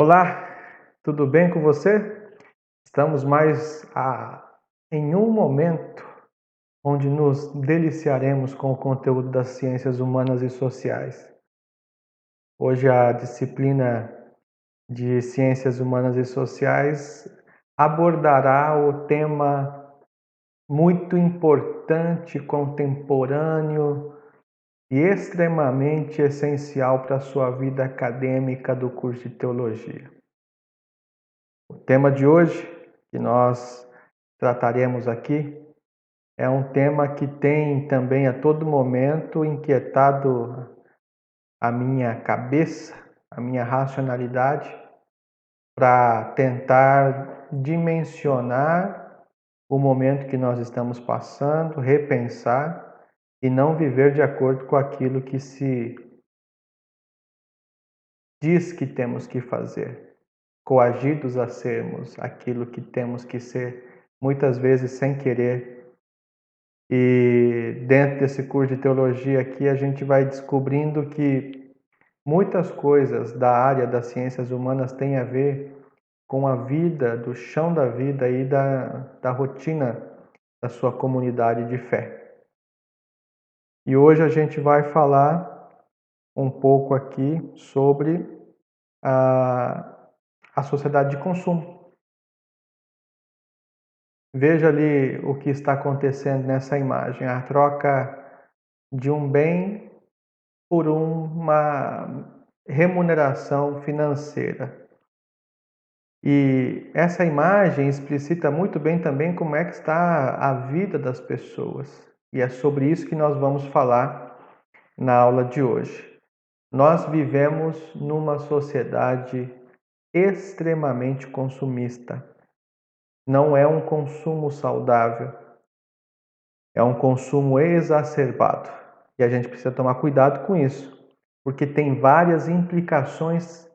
Olá, tudo bem com você? Estamos em um momento onde nos deliciaremos com o conteúdo das ciências humanas e sociais. Hoje a disciplina de ciências humanas e sociais abordará o tema muito importante, contemporâneo e extremamente essencial para a sua vida acadêmica do curso de teologia. O tema de hoje, que nós trataremos aqui, é um tema que tem também a todo momento inquietado a minha cabeça, a minha racionalidade, para tentar dimensionar o momento que nós estamos passando, repensar e não viver de acordo com aquilo que se diz que temos que fazer, coagidos a sermos aquilo que temos que ser, muitas vezes sem querer. E dentro desse curso de teologia aqui, a gente vai descobrindo que muitas coisas da área das ciências humanas têm a ver com a vida, do chão da vida e da rotina da sua comunidade de fé. E hoje a gente vai falar um pouco aqui sobre a sociedade de consumo. Veja ali o que está acontecendo nessa imagem, a troca de um bem por uma remuneração financeira. E essa imagem explicita muito bem também como é que está a vida das pessoas. E é sobre isso que nós vamos falar na aula de hoje. Nós vivemos numa sociedade extremamente consumista. Não é um consumo saudável, é um consumo exacerbado. E a gente precisa tomar cuidado com isso, porque tem várias implicações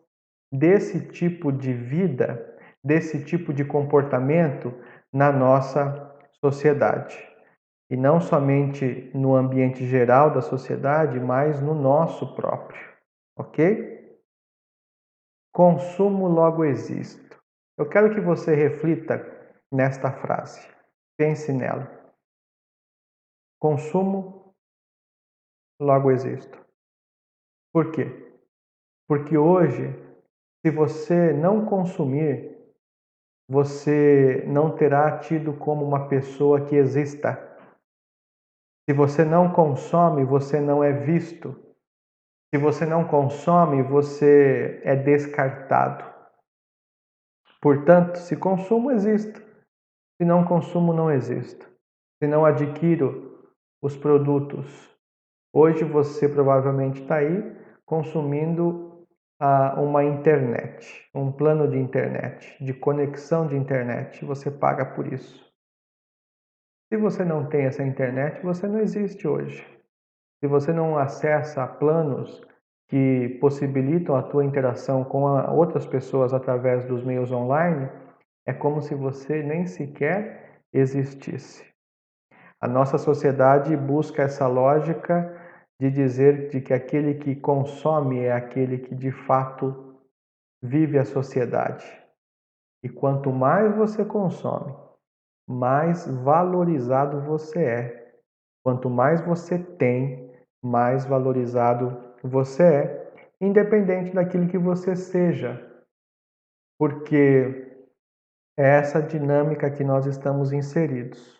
desse tipo de vida, desse tipo de comportamento na nossa sociedade. E não somente no ambiente geral da sociedade, mas no nosso próprio. Ok? Consumo, logo existo. Eu quero que você reflita nesta frase. Pense nela. Consumo, logo existo. Por quê? Porque hoje, se você não consumir, você não terá tido como uma pessoa que exista. Se você não consome, você não é visto. Se você não consome, você é descartado. Portanto, se consumo, existo. Se não consumo, não existo. Se não adquiro os produtos, hoje você provavelmente está aí consumindo uma internet, um plano de internet, de conexão de internet. Você paga por isso. Se você não tem essa internet, você não existe hoje. Se você não acessa planos que possibilitam a tua interação com outras pessoas através dos meios online, é como se você nem sequer existisse. A nossa sociedade busca essa lógica de dizer de que aquele que consome é aquele que de fato vive a sociedade. E quanto mais você consome, mais valorizado você é. Quanto mais você tem, mais valorizado você é, independente daquilo que você seja. Porque é essa dinâmica que nós estamos inseridos.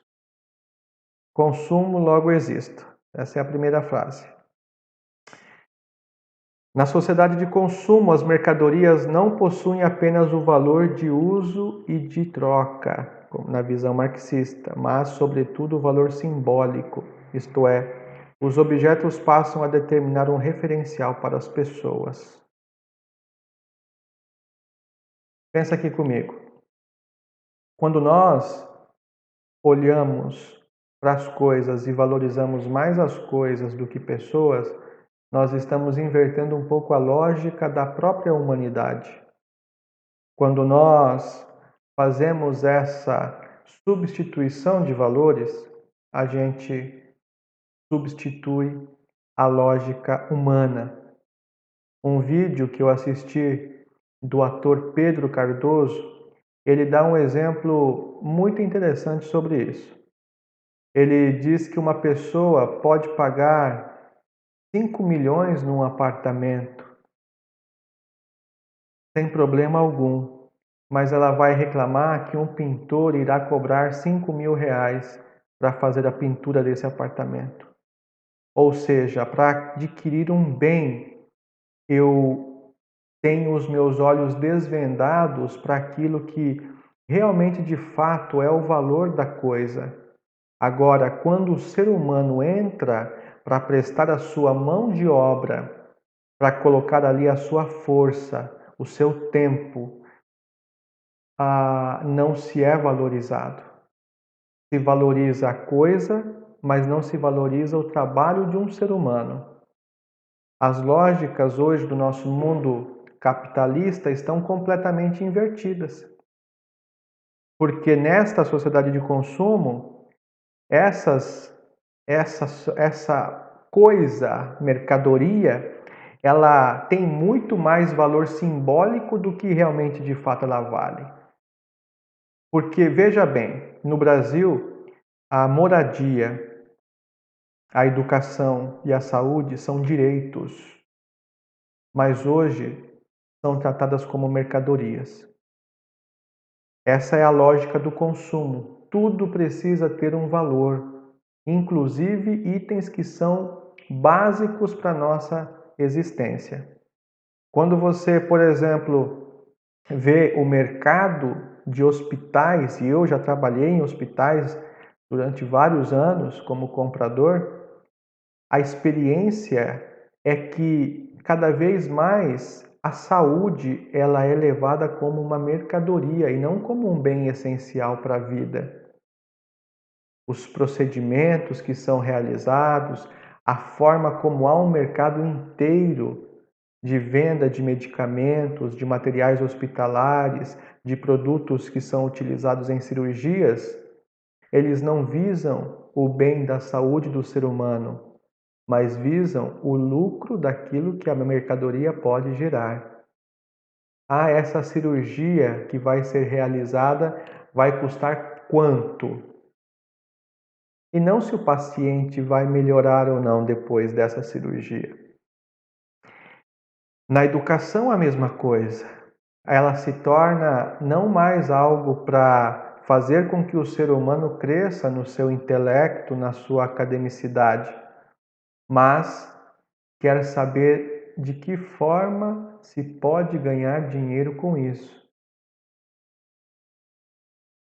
Consumo, logo existo. Essa é a primeira frase. Na sociedade de consumo, as mercadorias não possuem apenas o valor de uso e de troca, como na visão marxista, mas, sobretudo, o valor simbólico, isto é, os objetos passam a determinar um referencial para as pessoas. Pensa aqui comigo. Quando nós olhamos para as coisas e valorizamos mais as coisas do que pessoas, nós estamos invertendo um pouco a lógica da própria humanidade. Quando nós fazemos essa substituição de valores, a gente substitui a lógica humana. Um vídeo que eu assisti do ator Pedro Cardoso, ele dá um exemplo muito interessante sobre isso. Ele diz que uma pessoa pode pagar 5 milhões num apartamento sem problema algum, mas ela vai reclamar que um pintor irá cobrar 5.000 reais para fazer a pintura desse apartamento. Ou seja, para adquirir um bem, eu tenho os meus olhos desvendados para aquilo que realmente de fato é o valor da coisa. Agora, quando o ser humano entra para prestar a sua mão de obra, para colocar ali a sua força, o seu tempo, não se é valorizado. Se valoriza a coisa, mas não se valoriza o trabalho de um ser humano. As lógicas hoje do nosso mundo capitalista estão completamente invertidas. Porque nesta sociedade de consumo, essa coisa, mercadoria, ela tem muito mais valor simbólico do que realmente de fato ela vale. Porque veja bem, no Brasil, a moradia, a educação e a saúde são direitos, mas hoje são tratadas como mercadorias. Essa é a lógica do consumo. Tudo precisa ter um valor, inclusive itens que são básicos para a nossa existência. Quando você, por exemplo, vê o mercado de hospitais, e eu já trabalhei em hospitais durante vários anos como comprador, a experiência é que cada vez mais a saúde ela é levada como uma mercadoria e não como um bem essencial para a vida. Os procedimentos que são realizados, a forma como há um mercado inteiro de venda de medicamentos, de materiais hospitalares, de produtos que são utilizados em cirurgias, eles não visam o bem da saúde do ser humano, mas visam o lucro daquilo que a mercadoria pode gerar. Essa cirurgia que vai ser realizada vai custar quanto? E não se o paciente vai melhorar ou não depois dessa cirurgia. Na educação, a mesma coisa. Ela se torna não mais algo para fazer com que o ser humano cresça no seu intelecto, na sua academicidade, mas quer saber de que forma se pode ganhar dinheiro com isso.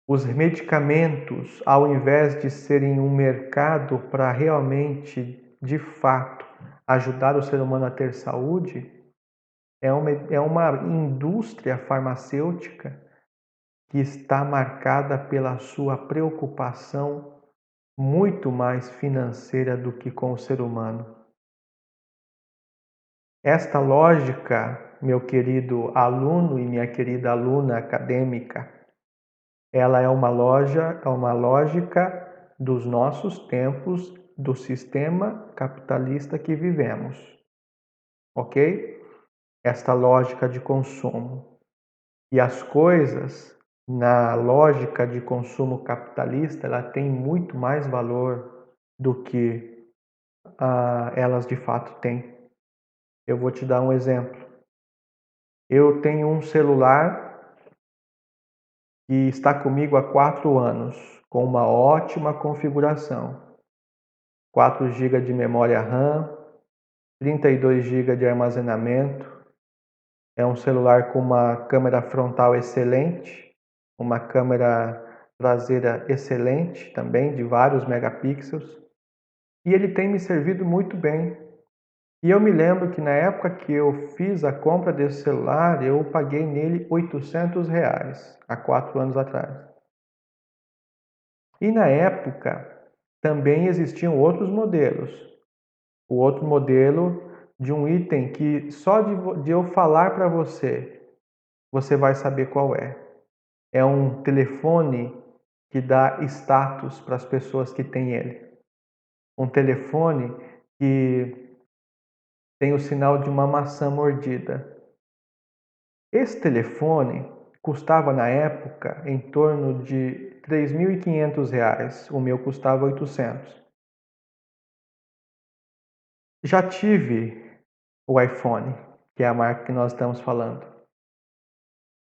Os medicamentos, ao invés de serem um mercado para realmente, de fato, ajudar o ser humano a ter saúde, é uma indústria farmacêutica que está marcada pela sua preocupação muito mais financeira do que com o ser humano. Esta lógica, meu querido aluno e minha querida aluna acadêmica, ela é uma lógica dos nossos tempos, do sistema capitalista que vivemos, ok? Esta lógica de consumo. E as coisas, na lógica de consumo capitalista, ela tem muito mais valor do que elas de fato têm. Eu vou te dar um exemplo. Eu tenho um celular que está comigo há 4 anos, com uma ótima configuração. 4 GB de memória RAM, 32 GB de armazenamento. É um celular com uma câmera frontal excelente, uma câmera traseira excelente também, de vários megapixels. E ele tem me servido muito bem. E eu me lembro que na época que eu fiz a compra desse celular, eu paguei nele R$ 800, há 4 anos atrás. E na época também existiam outros modelos. O outro modelo de um item que só de eu falar para você, você vai saber qual é. É um telefone que dá status para as pessoas que têm ele. Um telefone que tem o sinal de uma maçã mordida. Esse telefone custava na época em torno de R$ 3.500, o meu custava 800. Já tive o iPhone, que é a marca que nós estamos falando.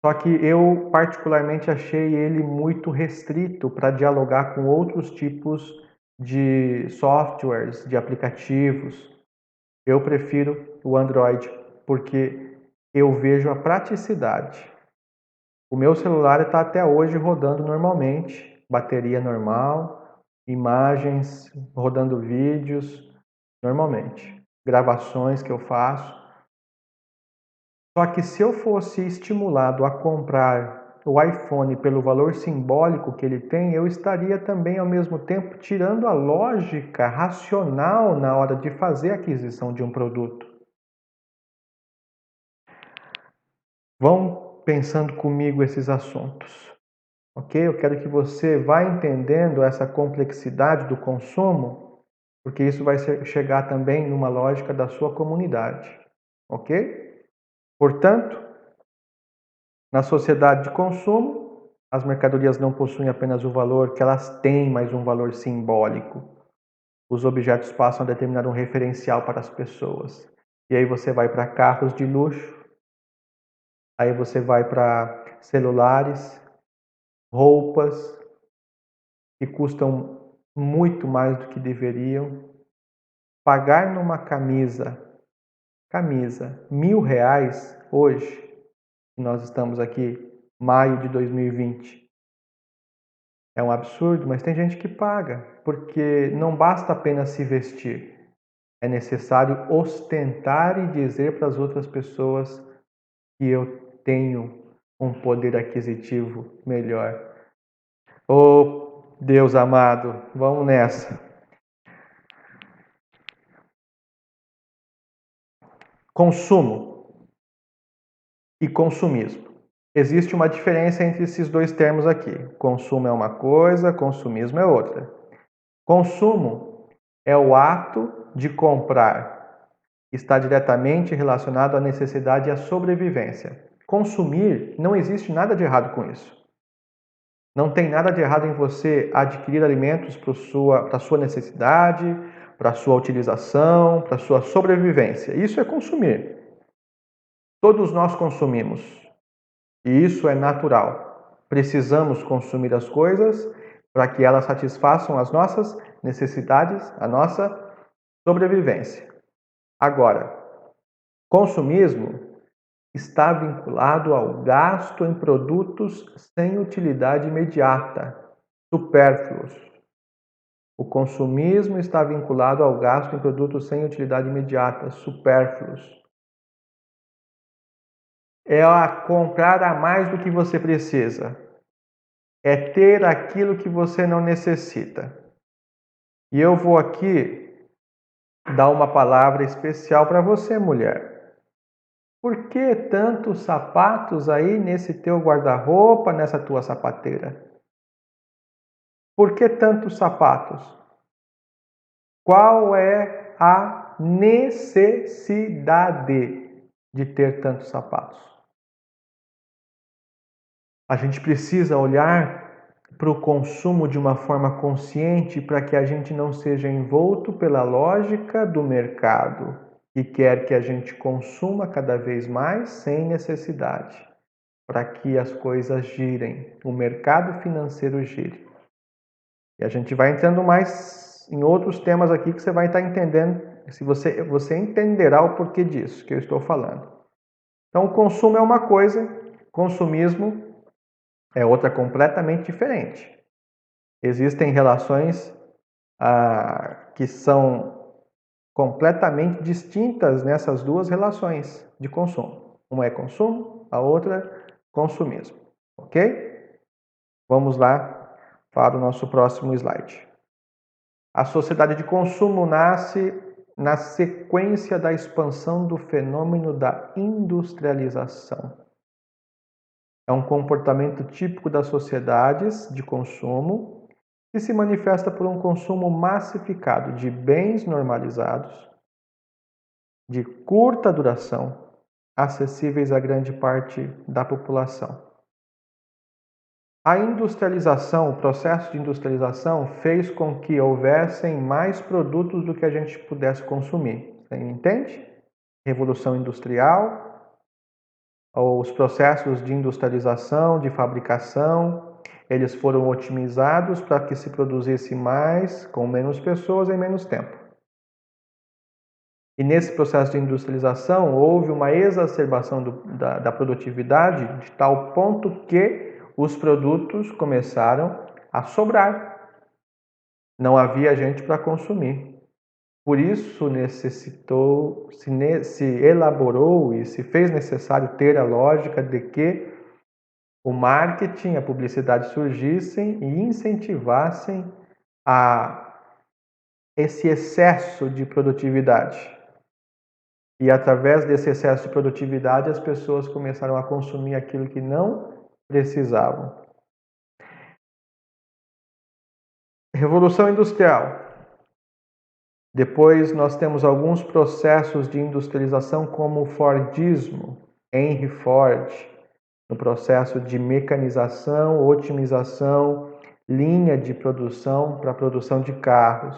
Só que eu particularmente achei ele muito restrito para dialogar com outros tipos de softwares, de aplicativos. Eu prefiro o Android porque eu vejo a praticidade. O meu celular está até hoje rodando normalmente, bateria normal, imagens, rodando vídeos normalmente, gravações que eu faço. Só que se eu fosse estimulado a comprar o iPhone pelo valor simbólico que ele tem, eu estaria também ao mesmo tempo tirando a lógica racional na hora de fazer a aquisição de um produto. Vão pensando comigo esses assuntos, ok? Eu quero que você vá entendendo essa complexidade do consumo, porque isso vai chegar também numa lógica da sua comunidade, ok? Portanto, na sociedade de consumo, as mercadorias não possuem apenas o valor que elas têm, mas um valor simbólico. Os objetos passam a determinar um referencial para as pessoas. E aí você vai para carros de luxo, aí você vai para celulares, roupas que custam muito mais do que deveriam. Pagar numa camisa R$ 1.000 hoje, que nós estamos aqui, maio de 2020, é um absurdo, mas tem gente que paga, porque não basta apenas se vestir. É necessário ostentar e dizer para as outras pessoas que eu tenho um poder aquisitivo melhor. Oh, Deus amado, vamos nessa. Consumo e consumismo. Existe uma diferença entre esses dois termos aqui. Consumo é uma coisa, consumismo é outra. Consumo é o ato de comprar. Está diretamente relacionado à necessidade e à sobrevivência. Consumir, não existe nada de errado com isso. Não tem nada de errado em você adquirir alimentos para a sua necessidade, para a sua utilização, para a sua sobrevivência. Isso é consumir. Todos nós consumimos. E isso é natural. Precisamos consumir as coisas para que elas satisfaçam as nossas necessidades, a nossa sobrevivência. Agora, consumismo está vinculado ao gasto em produtos sem utilidade imediata, supérfluos. O consumismo está vinculado ao gasto em produtos sem utilidade imediata, supérfluos. É a comprar a mais do que você precisa. É ter aquilo que você não necessita. E eu vou aqui dar uma palavra especial para você, mulher. Por que tantos sapatos aí nesse teu guarda-roupa, nessa tua sapateira? Por que tantos sapatos? Qual é a necessidade de ter tantos sapatos? A gente precisa olhar para o consumo de uma forma consciente para que a gente não seja envolto pela lógica do mercado que quer que a gente consuma cada vez mais sem necessidade, para que as coisas girem, o mercado financeiro gire. E a gente vai entrando mais em outros temas aqui que você vai estar entendendo, se você entenderá o porquê disso que eu estou falando. Então, o consumo é uma coisa, consumismo é outra completamente diferente. Existem relações que são completamente distintas nessas duas relações de consumo. Uma é consumo, a outra consumismo. Ok? Vamos lá para o nosso próximo slide. A sociedade de consumo nasce na sequência da expansão do fenômeno da industrialização. É um comportamento típico das sociedades de consumo que se manifesta por um consumo massificado de bens normalizados, de curta duração, acessíveis a grande parte da população. A industrialização, o processo de industrialização fez com que houvessem mais produtos do que a gente pudesse consumir. Você entende? Revolução Industrial, os processos de industrialização, de fabricação, eles foram otimizados para que se produzisse mais com menos pessoas em menos tempo. E nesse processo de industrialização houve uma exacerbação da produtividade de tal ponto que os produtos começaram a sobrar. Não havia gente para consumir. Por isso se elaborou e se fez necessário ter a lógica de que o marketing, a publicidade surgissem e incentivassem esse excesso de produtividade. E através desse excesso de produtividade, as pessoas começaram a consumir aquilo que não precisavam. Revolução Industrial. Depois nós temos alguns processos de industrialização como o Fordismo, Henry Ford, no processo de mecanização, otimização, linha de produção para a produção de carros.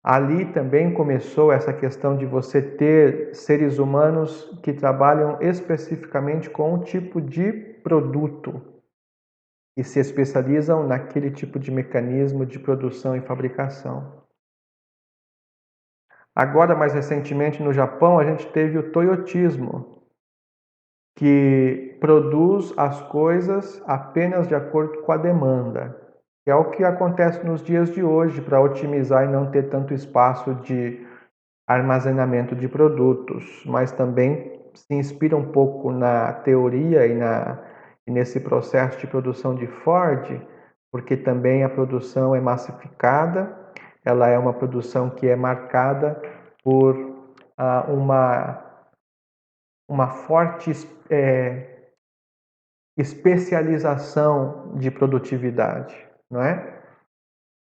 Ali também começou essa questão de você ter seres humanos que trabalham especificamente com um tipo de produto e se especializam naquele tipo de mecanismo de produção e fabricação. Agora, mais recentemente, no Japão, a gente teve o toyotismo, que produz as coisas apenas de acordo com a demanda. É o que acontece nos dias de hoje para otimizar e não ter tanto espaço de armazenamento de produtos, mas também se inspira um pouco na teoria e nesse processo de produção de Ford, porque também a produção é massificada, ela é uma produção que é marcada por uma forte especialização de produtividade, não é?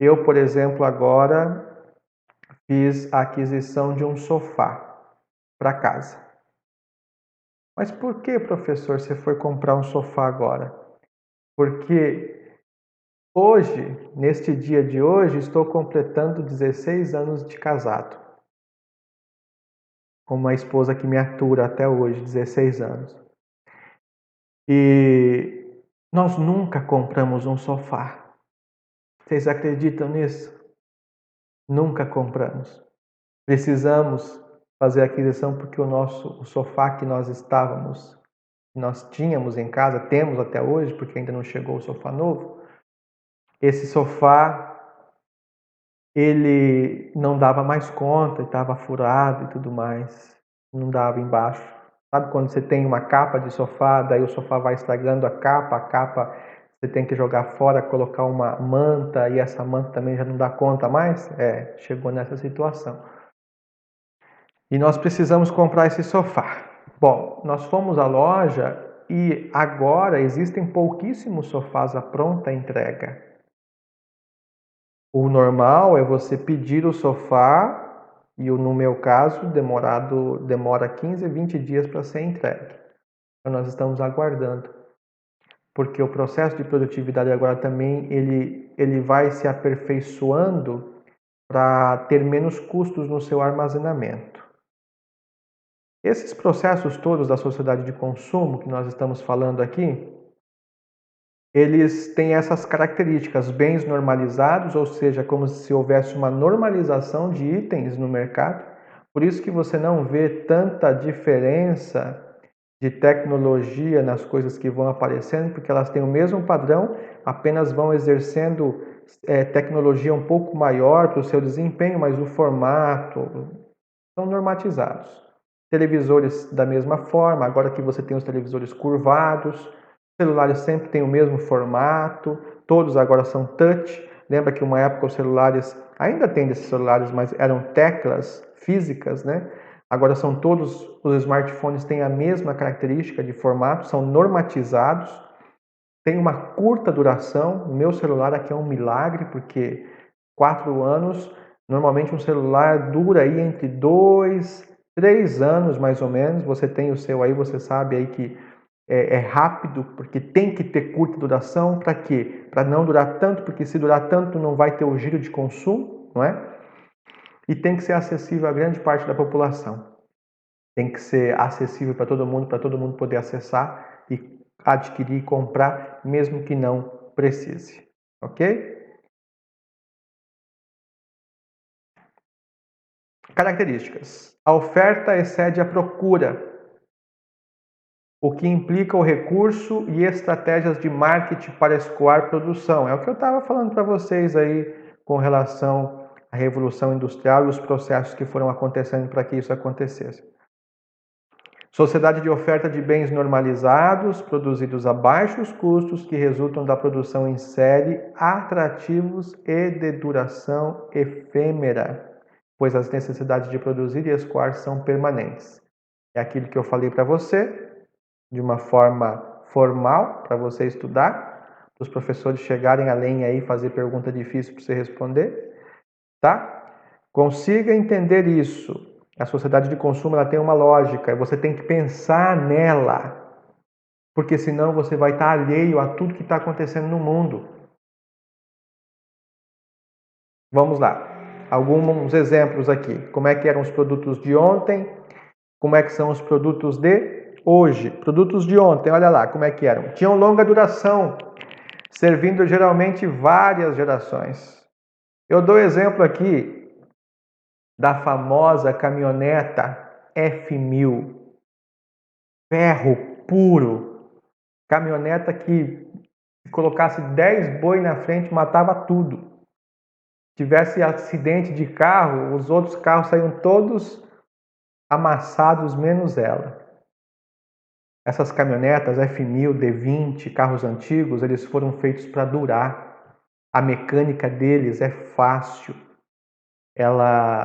Eu, por exemplo, agora fiz a aquisição de um sofá para casa. Mas por que, professor, você foi comprar um sofá agora? Porque hoje, neste dia de hoje, estou completando 16 anos de casado. Com uma esposa que me atura até hoje, 16 anos. E nós nunca compramos um sofá. Vocês acreditam nisso? Nunca compramos. Precisamos fazer a aquisição porque o sofá que nós tínhamos em casa, temos até hoje, porque ainda não chegou o sofá novo. Esse sofá, ele não dava mais conta, estava furado e tudo mais, não dava embaixo. Sabe quando você tem uma capa de sofá, daí o sofá vai estragando a capa você tem que jogar fora, colocar uma manta e essa manta também já não dá conta mais? Chegou nessa situação. E nós precisamos comprar esse sofá. Bom, nós fomos à loja e agora existem pouquíssimos sofás à pronta entrega. O normal é você pedir o sofá e, no meu caso, demora 15, 20 dias para ser entregue. Então, nós estamos aguardando. Porque o processo de produtividade agora também ele vai se aperfeiçoando para ter menos custos no seu armazenamento. Esses processos todos da sociedade de consumo que nós estamos falando aqui, eles têm essas características, bens normalizados, ou seja, como se houvesse uma normalização de itens no mercado. Por isso que você não vê tanta diferença de tecnologia nas coisas que vão aparecendo, porque elas têm o mesmo padrão, apenas vão exercendo tecnologia um pouco maior para o seu desempenho, mas o formato são normatizados. Televisores da mesma forma, agora que você tem os televisores curvados, celulares sempre têm o mesmo formato, todos agora são touch. Lembra que uma época os celulares, ainda tem desses celulares, mas eram teclas físicas, né? Agora são todos, os smartphones têm a mesma característica de formato, são normatizados, tem uma curta duração. O meu celular aqui é um milagre, porque 4 anos, normalmente um celular dura aí entre 2 3 anos mais ou menos, você tem o seu aí, você sabe aí que é rápido, porque tem que ter curta duração. Para quê? Para não durar tanto, porque se durar tanto não vai ter o giro de consumo, não é? E tem que ser acessível a grande parte da população. Tem que ser acessível para todo mundo poder acessar e adquirir e comprar, mesmo que não precise. Ok? Características. A oferta excede a procura, o que implica o recurso e estratégias de marketing para escoar produção. É o que eu estava falando para vocês aí com relação à Revolução Industrial e os processos que foram acontecendo para que isso acontecesse. Sociedade de oferta de bens normalizados, produzidos a baixos custos, que resultam da produção em série, atrativos e de duração efêmera, pois as necessidades de produzir e escoar são permanentes. É aquilo que eu falei para você, de uma forma formal, para você estudar, para os professores chegarem além aí e fazer pergunta difícil para você responder, tá? Consiga entender isso. A sociedade de consumo ela tem uma lógica e você tem que pensar nela, porque senão você vai estar alheio a tudo que está acontecendo no mundo. Vamos lá. Alguns exemplos aqui. Como é que eram os produtos de ontem? Como é que são os produtos de hoje? Produtos de ontem, olha lá como é que eram. Tinham longa duração, servindo geralmente várias gerações. Eu dou exemplo aqui da famosa caminhoneta F1000, ferro puro, caminhoneta que se colocasse 10 boi na frente matava tudo. Se tivesse acidente de carro, os outros carros saíam todos amassados, menos ela. Essas caminhonetas F1000, D20, carros antigos, eles foram feitos para durar. A mecânica deles é fácil.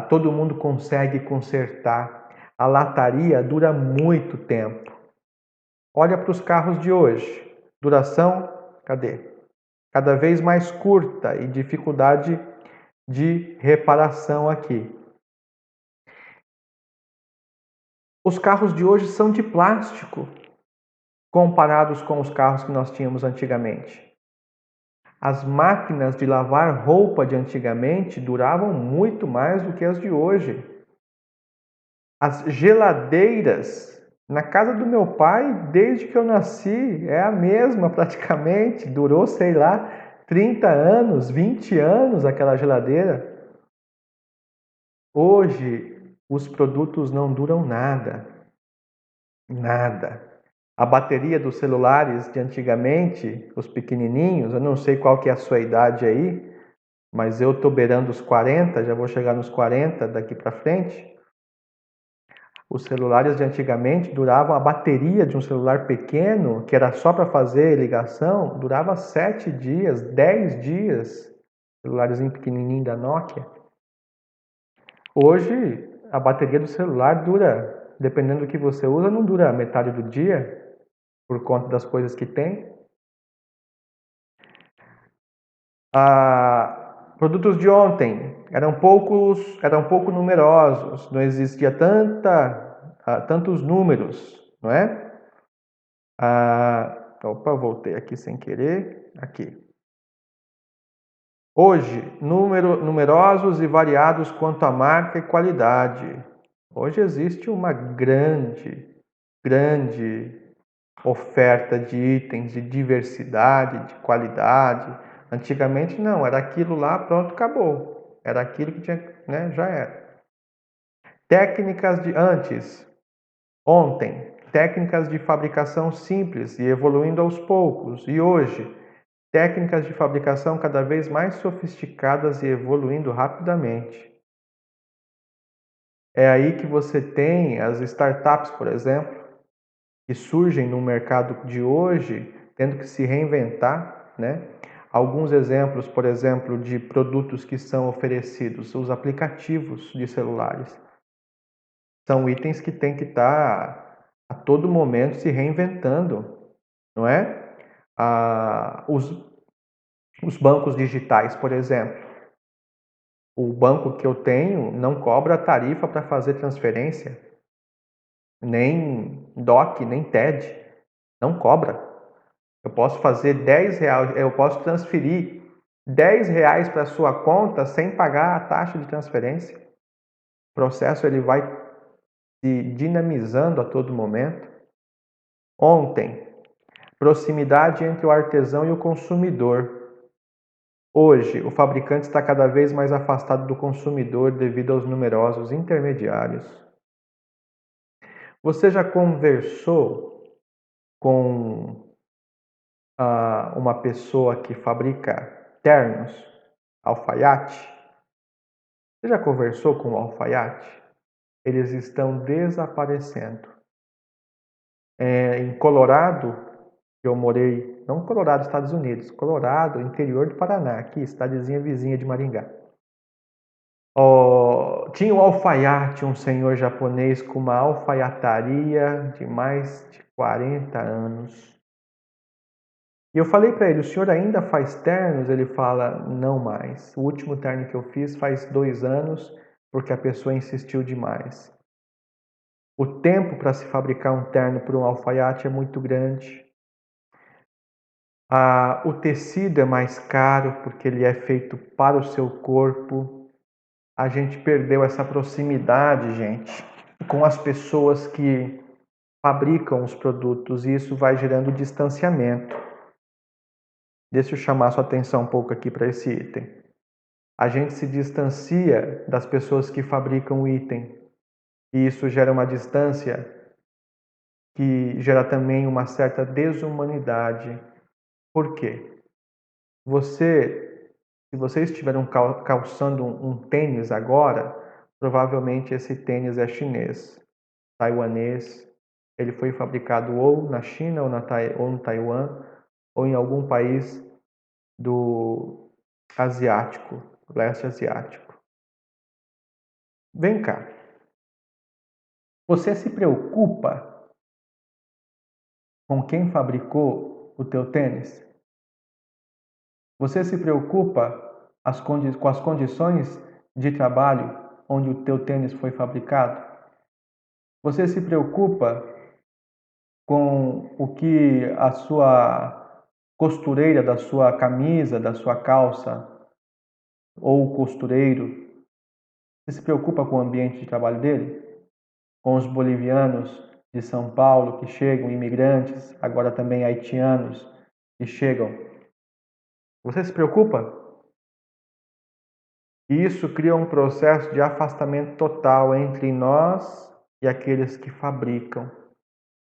Todo mundo consegue consertar. A lataria dura muito tempo. Olha para os carros de hoje. Duração, cadê? Cada vez mais curta e dificuldade de reparação aqui. Os carros de hoje são de plástico, comparados com os carros que nós tínhamos antigamente. As máquinas de lavar roupa de antigamente duravam muito mais do que as de hoje. As geladeiras na casa do meu pai, desde que eu nasci, é a mesma praticamente. Durou, sei lá, 30 anos, 20 anos aquela geladeira. Hoje, os produtos não duram nada. Nada. A bateria dos celulares de antigamente, os pequenininhos, eu não sei qual que é a sua idade aí, mas eu estou beirando os 40, já vou chegar nos 40 daqui para frente. Os celulares de antigamente duravam, a bateria de um celular pequeno, que era só para fazer ligação, durava 7 dias, 10 dias. Celularzinho pequenininho da Nokia. Hoje, a bateria do celular dura, dependendo do que você usa, não dura metade do dia, por conta das coisas que tem. Produtos de ontem eram pouco numerosos, não existia tantos números, não é? Opa, voltei aqui sem querer. Aqui. Hoje, numerosos e variados quanto à marca e qualidade. Hoje existe uma grande oferta de itens de diversidade, de qualidade. Antigamente não, era aquilo lá, pronto, acabou. Era aquilo que tinha, né, já era. Técnicas de ontem, técnicas de fabricação simples e evoluindo aos poucos. E hoje, técnicas de fabricação cada vez mais sofisticadas e evoluindo rapidamente. É aí que você tem as startups, por exemplo, que surgem no mercado de hoje, tendo que se reinventar, né? Alguns exemplos, por exemplo, de produtos que são oferecidos, os aplicativos de celulares. São itens que têm que estar a todo momento se reinventando, não é? Os bancos digitais, por exemplo. O banco que eu tenho não cobra tarifa para fazer transferência. nem DOC, nem TED, não cobra. Eu posso fazer R$10, eu posso transferir R$10 para sua conta sem pagar a taxa de transferência. O processo ele vai se dinamizando a todo momento. Ontem, proximidade entre o artesão e o consumidor. Hoje, o fabricante está cada vez mais afastado do consumidor devido aos numerosos intermediários. Você já conversou com uma pessoa que fabrica ternos, alfaiate? Você já conversou com o alfaiate? Eles estão desaparecendo. Em Colorado, eu morei, não Colorado, Estados Unidos, Colorado, interior do Paraná, aqui, cidadezinha vizinha de Maringá. Tinha um alfaiate, um senhor japonês com uma alfaiataria de mais de 40 anos. E eu falei para ele, o senhor ainda faz ternos? Ele fala, não mais. O último terno que eu fiz faz 2 anos, porque a pessoa insistiu demais. O tempo para se fabricar um terno por um alfaiate é muito grande. O tecido é mais caro, porque ele é feito para o seu corpo. A gente perdeu essa proximidade, gente, com as pessoas que fabricam os produtos, e isso vai gerando distanciamento. Deixa eu chamar sua atenção um pouco aqui para esse item. A gente se distancia das pessoas que fabricam o item, e isso gera uma distância que gera também uma certa desumanidade. Por quê? Se você estiver calçando um tênis agora, provavelmente esse tênis é chinês, taiwanês. Ele foi fabricado ou na China ou no Taiwan ou em algum país do asiático, leste asiático. Vem cá. Você se preocupa com quem fabricou o teu tênis? Você se preocupa com as condições de trabalho onde o teu tênis foi fabricado? Você se preocupa com o que a sua costureira da sua camisa, da sua calça, ou o costureiro, você se preocupa com o ambiente de trabalho dele? Com os bolivianos de São Paulo que chegam, imigrantes, agora também haitianos que chegam. Você se preocupa? E isso cria um processo de afastamento total entre nós e aqueles que fabricam.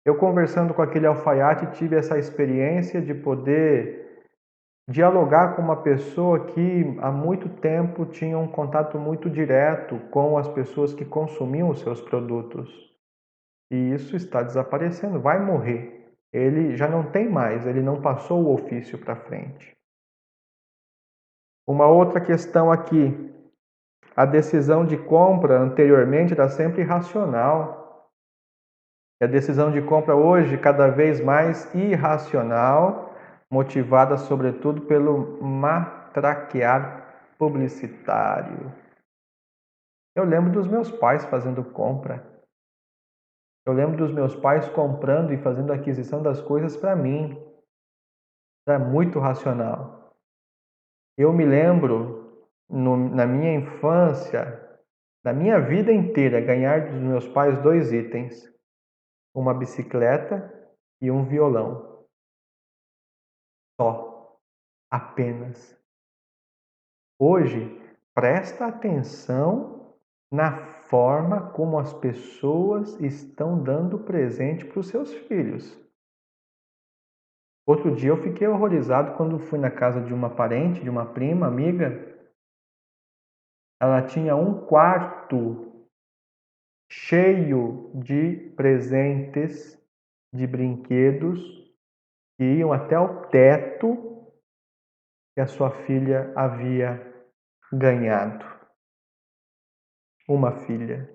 Eu conversando com aquele alfaiate tive essa experiência de poder dialogar com uma pessoa que há muito tempo tinha um contato muito direto com as pessoas que consumiam os seus produtos. E isso está desaparecendo, vai morrer. Ele já não tem mais, ele não passou o ofício para frente. Uma outra questão aqui, a decisão de compra anteriormente era sempre racional. E a decisão de compra hoje cada vez mais irracional, motivada sobretudo pelo matraquear publicitário. Eu lembro dos meus pais fazendo compra. Eu lembro dos meus pais comprando e fazendo aquisição das coisas para mim. Era muito racional. Eu me lembro, na minha infância, na minha vida inteira, ganhar dos meus pais 2 itens: uma bicicleta e um violão. Só, apenas. Hoje, presta atenção na forma como as pessoas estão dando presente para os seus filhos. Outro dia eu fiquei horrorizado quando fui na casa de uma parente, de uma prima, amiga. Ela tinha um quarto cheio de presentes, de brinquedos, que iam até o teto que a sua filha havia ganhado. Uma filha.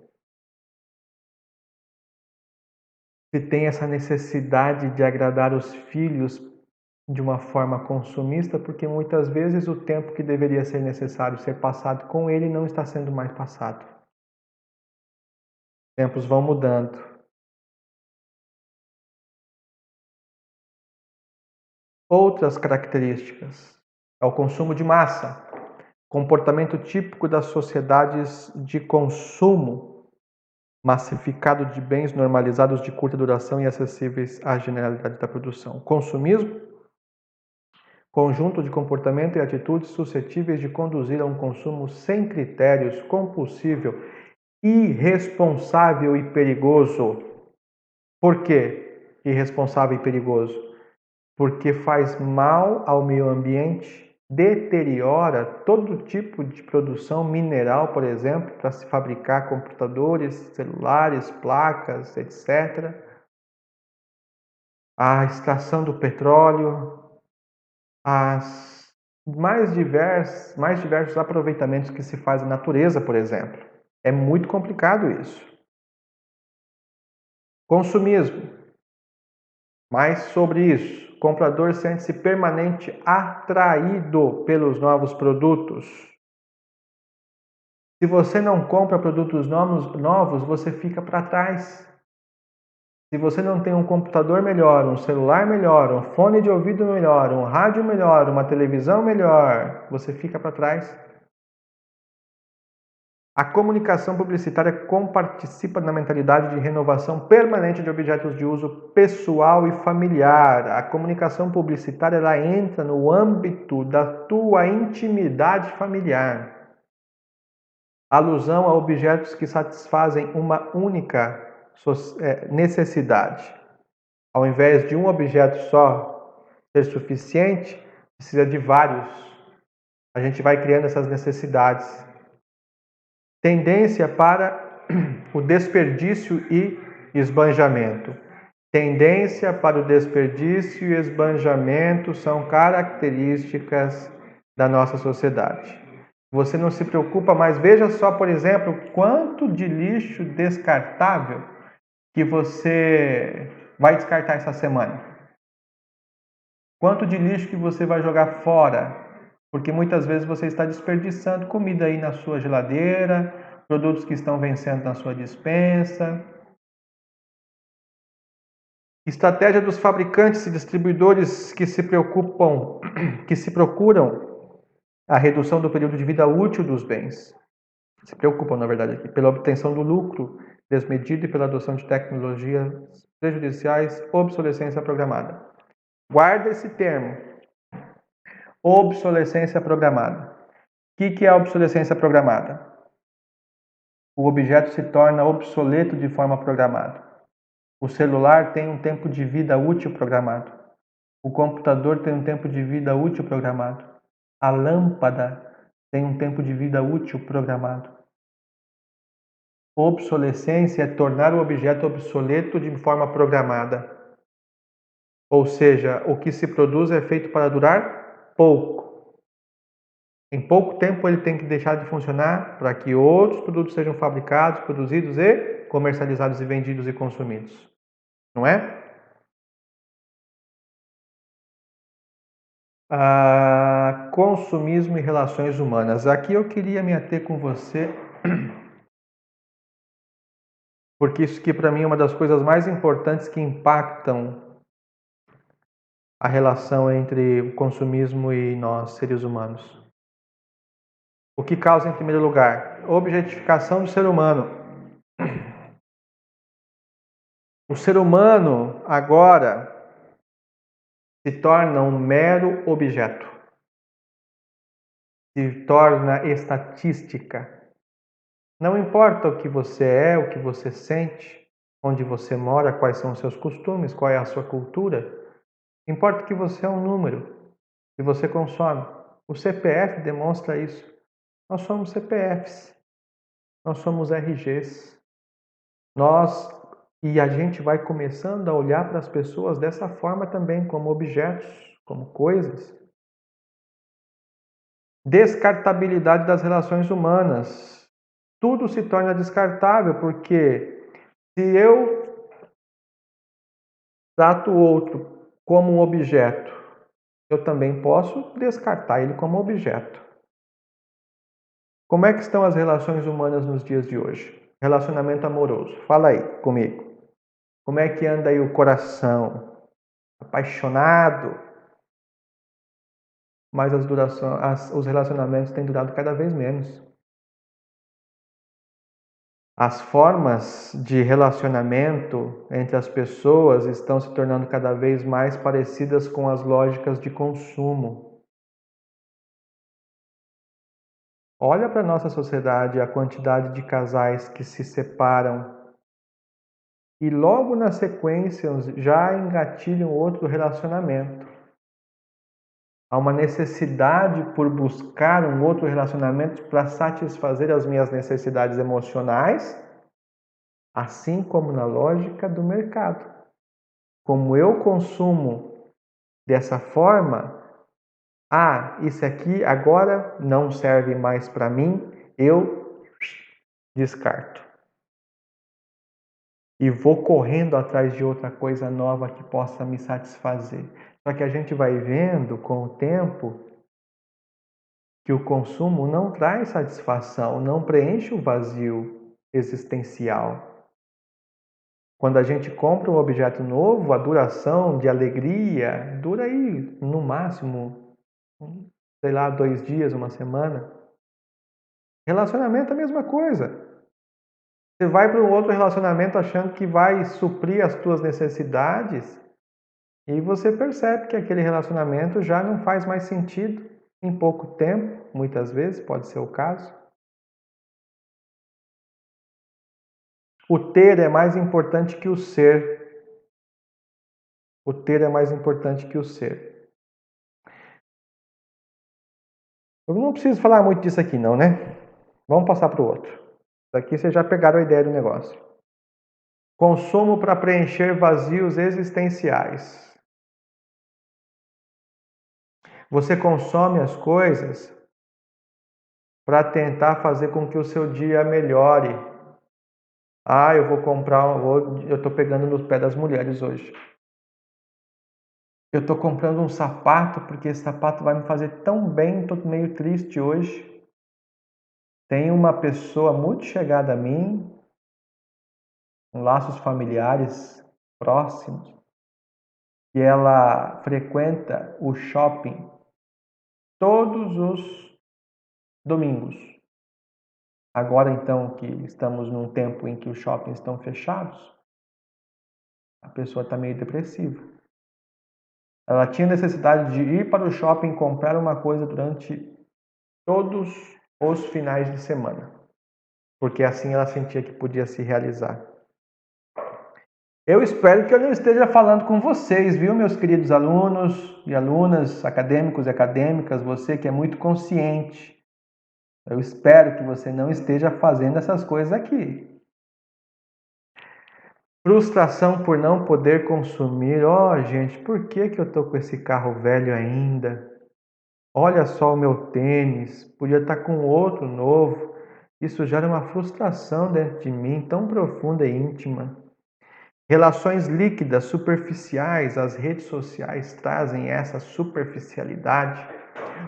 Se tem essa necessidade de agradar os filhos de uma forma consumista, porque muitas vezes o tempo que deveria ser necessário ser passado com ele não está sendo mais passado. Tempos vão mudando. Outras características é o consumo de massa, comportamento típico das sociedades de consumo, massificado de bens normalizados de curta duração e acessíveis à generalidade da produção. Consumismo, conjunto de comportamento e atitudes suscetíveis de conduzir a um consumo sem critérios, compulsível, irresponsável e perigoso. Por quê? Irresponsável e perigoso? Porque faz mal ao meio ambiente, deteriora todo tipo de produção mineral, por exemplo, para se fabricar computadores, celulares, placas, etc. A extração do petróleo, as mais diversos aproveitamentos que se faz da natureza, por exemplo. É muito complicado isso. Consumismo. Mais sobre isso. O comprador sente-se permanente atraído pelos novos produtos. Se você não compra produtos novos, você fica para trás. Se você não tem um computador melhor, um celular melhor, um fone de ouvido melhor, um rádio melhor, uma televisão melhor, você fica para trás. A comunicação publicitária comparticipa na mentalidade de renovação permanente de objetos de uso pessoal e familiar. A comunicação publicitária ela entra no âmbito da tua intimidade familiar. Alusão a objetos que satisfazem uma única necessidade. Ao invés de um objeto só ser suficiente, precisa de vários. A gente vai criando essas necessidades. Tendência para o desperdício e esbanjamento. Tendência para o desperdício e esbanjamento são características da nossa sociedade. Você não se preocupa mais. Veja só, por exemplo, quanto de lixo descartável que você vai descartar essa semana. Quanto de lixo que você vai jogar fora. Porque muitas vezes você está desperdiçando comida aí na sua geladeira, produtos que estão vencendo na sua despensa. Estratégia dos fabricantes e distribuidores que se procuram a redução do período de vida útil dos bens. Se preocupam, na verdade, aqui, pela obtenção do lucro desmedido e pela adoção de tecnologias prejudiciais, obsolescência programada. Guarda esse termo. Obsolescência programada. O que é a obsolescência programada? O objeto se torna obsoleto de forma programada. O celular tem um tempo de vida útil programado. O computador tem um tempo de vida útil programado. A lâmpada tem um tempo de vida útil programado. Obsolescência é tornar o objeto obsoleto de forma programada. Ou seja, o que se produz é feito para durar pouco. Em pouco tempo ele tem que deixar de funcionar para que outros produtos sejam fabricados, produzidos e comercializados e vendidos e consumidos. Não é? Consumismo e relações humanas. Aqui eu queria me ater com você, porque isso aqui para mim é uma das coisas mais importantes que impactam a relação entre o consumismo e nós, seres humanos. O que causa, em primeiro lugar, objetificação do ser humano. O ser humano agora se torna um mero objeto, se torna estatística. Não importa o que você é, o que você sente, onde você mora, quais são os seus costumes, qual é a sua cultura. Importa que você é um número, que você consome. O CPF demonstra isso. Nós somos CPFs, nós somos RGs. E a gente vai começando a olhar para as pessoas dessa forma também, como objetos, como coisas. Descartabilidade das relações humanas. Tudo se torna descartável porque se eu trato o outro como um objeto, eu também posso descartar ele como objeto. Como é que estão as relações humanas nos dias de hoje? Relacionamento amoroso. Fala aí comigo. Como é que anda aí o coração? Apaixonado? mas os relacionamentos têm durado cada vez menos. As formas de relacionamento entre as pessoas estão se tornando cada vez mais parecidas com as lógicas de consumo. Olha para a nossa sociedade a quantidade de casais que se separam e logo na sequência já engatilham outro relacionamento. Há uma necessidade por buscar um outro relacionamento para satisfazer as minhas necessidades emocionais, assim como na lógica do mercado. Como eu consumo dessa forma, isso aqui agora não serve mais para mim, eu descarto. E vou correndo atrás de outra coisa nova que possa me satisfazer. Só que a gente vai vendo com o tempo que o consumo não traz satisfação, não preenche o vazio existencial. Quando a gente compra um objeto novo, a duração de alegria dura aí no máximo, 2 dias, uma semana. Relacionamento é a mesma coisa. Você vai para um outro relacionamento achando que vai suprir as tuas necessidades e você percebe que aquele relacionamento já não faz mais sentido em pouco tempo, muitas vezes, pode ser o caso. O ter é mais importante que o ser. O ter é mais importante que o ser. Eu não preciso falar muito disso aqui não, né? Vamos passar para o outro. Daqui vocês já pegaram a ideia do negócio. Consumo para preencher vazios existenciais. Você consome as coisas para tentar fazer com que o seu dia melhore. Eu vou comprar, eu estou pegando no pé das mulheres hoje. Eu estou comprando um sapato porque esse sapato vai me fazer tão bem, estou meio triste hoje. Tem uma pessoa muito chegada a mim, laços familiares próximos, e ela frequenta o shopping todos os domingos. Agora então que estamos num tempo em que os shoppings estão fechados, a pessoa está meio depressiva. Ela tinha necessidade de ir para o shopping comprar uma coisa durante todos os finais de semana, porque assim ela sentia que podia se realizar. Eu espero que eu não esteja falando com vocês, viu, meus queridos alunos e alunas, acadêmicos e acadêmicas, você que é muito consciente. Eu espero que você não esteja fazendo essas coisas aqui. Frustração por não poder consumir. Gente, por que eu tô com esse carro velho ainda? Olha só o meu tênis, podia estar com outro novo. Isso gera uma frustração dentro de mim, tão profunda e íntima. Relações líquidas, superficiais, as redes sociais trazem essa superficialidade,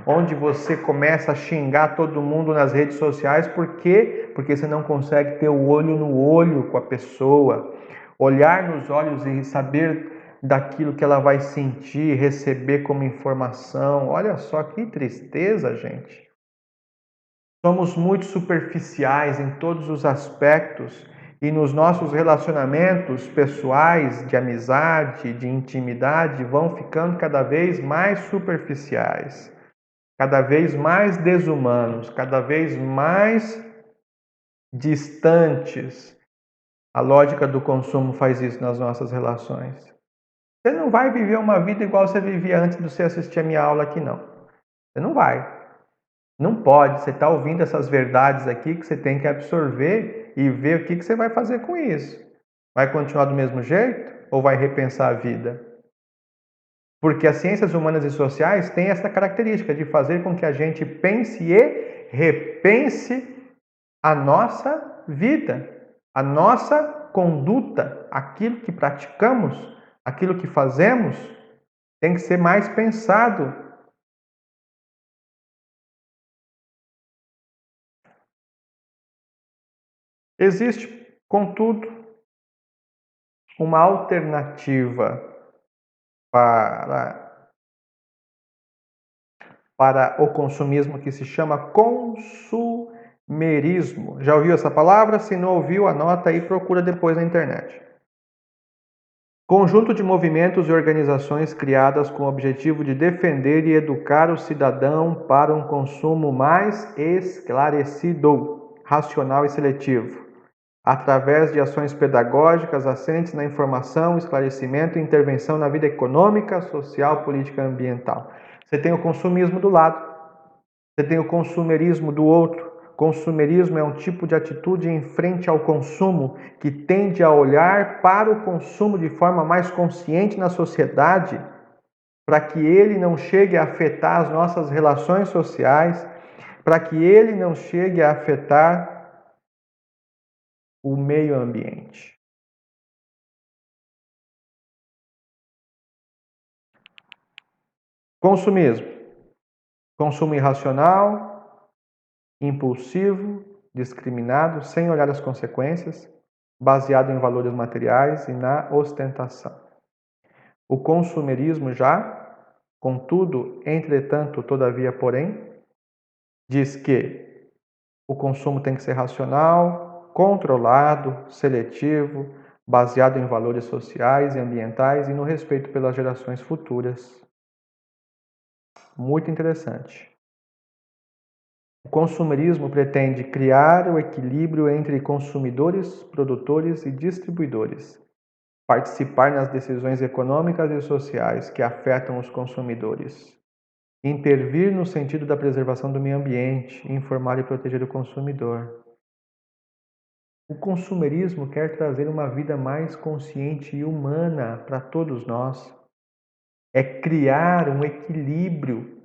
onde você começa a xingar todo mundo nas redes sociais, por quê? Porque você não consegue ter o olho no olho com a pessoa, olhar nos olhos e saber daquilo que ela vai sentir, receber como informação. Olha só que tristeza, gente. Somos muito superficiais em todos os aspectos e nos nossos relacionamentos pessoais, de amizade, de intimidade, vão ficando cada vez mais superficiais, cada vez mais desumanos, cada vez mais distantes. A lógica do consumo faz isso nas nossas relações. Você não vai viver uma vida igual você vivia antes de você assistir a minha aula aqui, não. Você não vai. Não pode. Você está ouvindo essas verdades aqui que você tem que absorver e ver o que você vai fazer com isso. Vai continuar do mesmo jeito ou vai repensar a vida? Porque as ciências humanas e sociais têm essa característica de fazer com que a gente pense e repense a nossa vida, a nossa conduta, aquilo que praticamos, aquilo que fazemos, tem que ser mais pensado. Existe, contudo, uma alternativa para para o consumismo que se chama consumerismo. Já ouviu essa palavra? Se não ouviu, anota aí e procura depois na internet. Conjunto de movimentos e organizações criadas com o objetivo de defender e educar o cidadão para um consumo mais esclarecido, racional e seletivo, através de ações pedagógicas assentes na informação, esclarecimento e intervenção na vida econômica, social, política e ambiental. Você tem o consumismo do lado, você tem o consumerismo do outro. Consumerismo é um tipo de atitude em frente ao consumo que tende a olhar para o consumo de forma mais consciente na sociedade, para que ele não chegue a afetar as nossas relações sociais, para que ele não chegue a afetar o meio ambiente. Consumismo. Consumo irracional, impulsivo, discriminado, sem olhar as consequências, baseado em valores materiais e na ostentação. O consumerismo já, contudo, entretanto, todavia, porém, diz que o consumo tem que ser racional, controlado, seletivo, baseado em valores sociais e ambientais e no respeito pelas gerações futuras. Muito interessante. O consumerismo pretende criar o equilíbrio entre consumidores, produtores e distribuidores, participar nas decisões econômicas e sociais que afetam os consumidores, intervir no sentido da preservação do meio ambiente, informar e proteger o consumidor. O consumerismo quer trazer uma vida mais consciente e humana para todos nós. É criar um equilíbrio.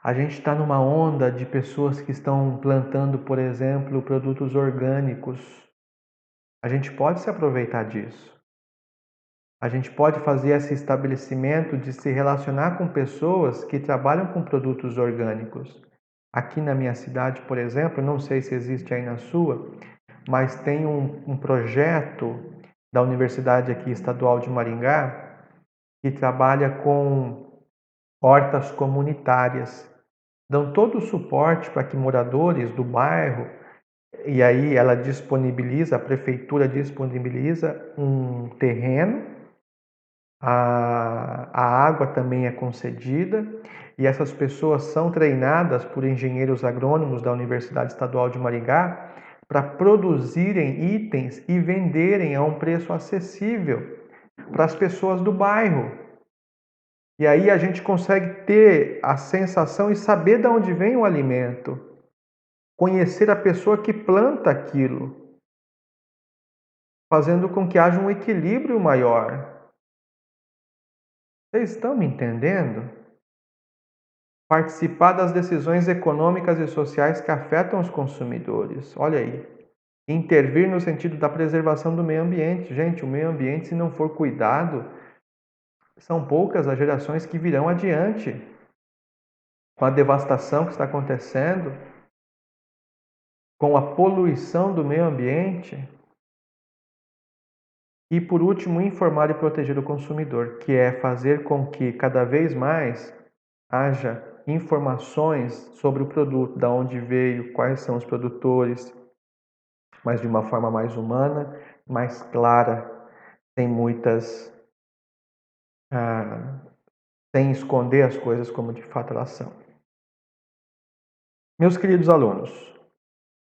A gente está numa onda de pessoas que estão plantando, por exemplo, produtos orgânicos. A gente pode se aproveitar disso. A gente pode fazer esse estabelecimento de se relacionar com pessoas que trabalham com produtos orgânicos. Aqui na minha cidade, por exemplo, não sei se existe aí na sua, mas tem um projeto da Universidade aqui Estadual de Maringá que trabalha com hortas comunitárias. Dão todo o suporte para que moradores do bairro, e aí ela disponibiliza, a prefeitura disponibiliza um terreno, a água também é concedida e essas pessoas são treinadas por engenheiros agrônomos da Universidade Estadual de Maringá para produzirem itens e venderem a um preço acessível para as pessoas do bairro. E aí a gente consegue ter a sensação e saber de onde vem o alimento, conhecer a pessoa que planta aquilo, fazendo com que haja um equilíbrio maior. Vocês estão me entendendo? Participar das decisões econômicas e sociais que afetam os consumidores. Olha aí. Intervir no sentido da preservação do meio ambiente. Gente, o meio ambiente, se não for cuidado, são poucas as gerações que virão adiante. Com a devastação que está acontecendo, com a poluição do meio ambiente. E por último, informar e proteger o consumidor, que é fazer com que cada vez mais haja informações sobre o produto, da onde veio, quais são os produtores, mas de uma forma mais humana, mais clara, sem muitas, sem esconder as coisas como de fato elas são. Meus queridos alunos,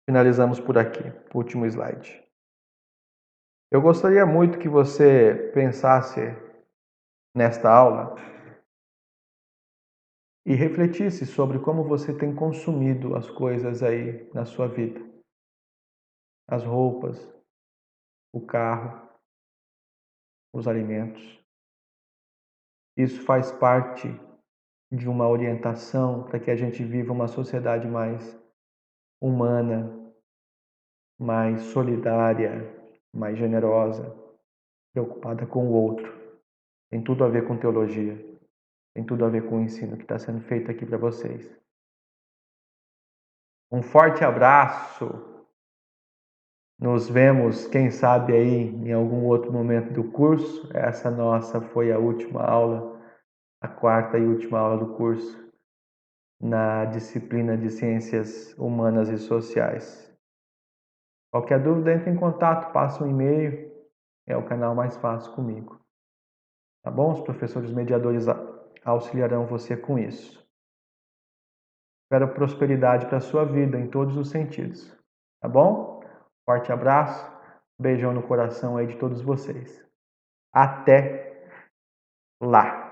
finalizamos por aqui, último slide. Eu gostaria muito que você pensasse nesta aula e refletisse sobre como você tem consumido as coisas aí na sua vida. As roupas, o carro, os alimentos. Isso faz parte de uma orientação para que a gente viva uma sociedade mais humana, mais solidária, mais generosa, preocupada com o outro. Tem tudo a ver com teologia, tem tudo a ver com o ensino que está sendo feito aqui para vocês. Um forte abraço! Nos vemos, quem sabe aí em algum outro momento do curso. Essa nossa foi a última aula, a quarta e última aula do curso. na disciplina de Ciências Humanas e Sociais. Qualquer dúvida, entre em contato, passa um e-mail, é o canal mais fácil comigo. Tá bom? Os professores mediadores auxiliarão você com isso. Espero prosperidade para a sua vida em todos os sentidos. Tá bom? Forte abraço, beijão no coração aí de todos vocês. Até lá!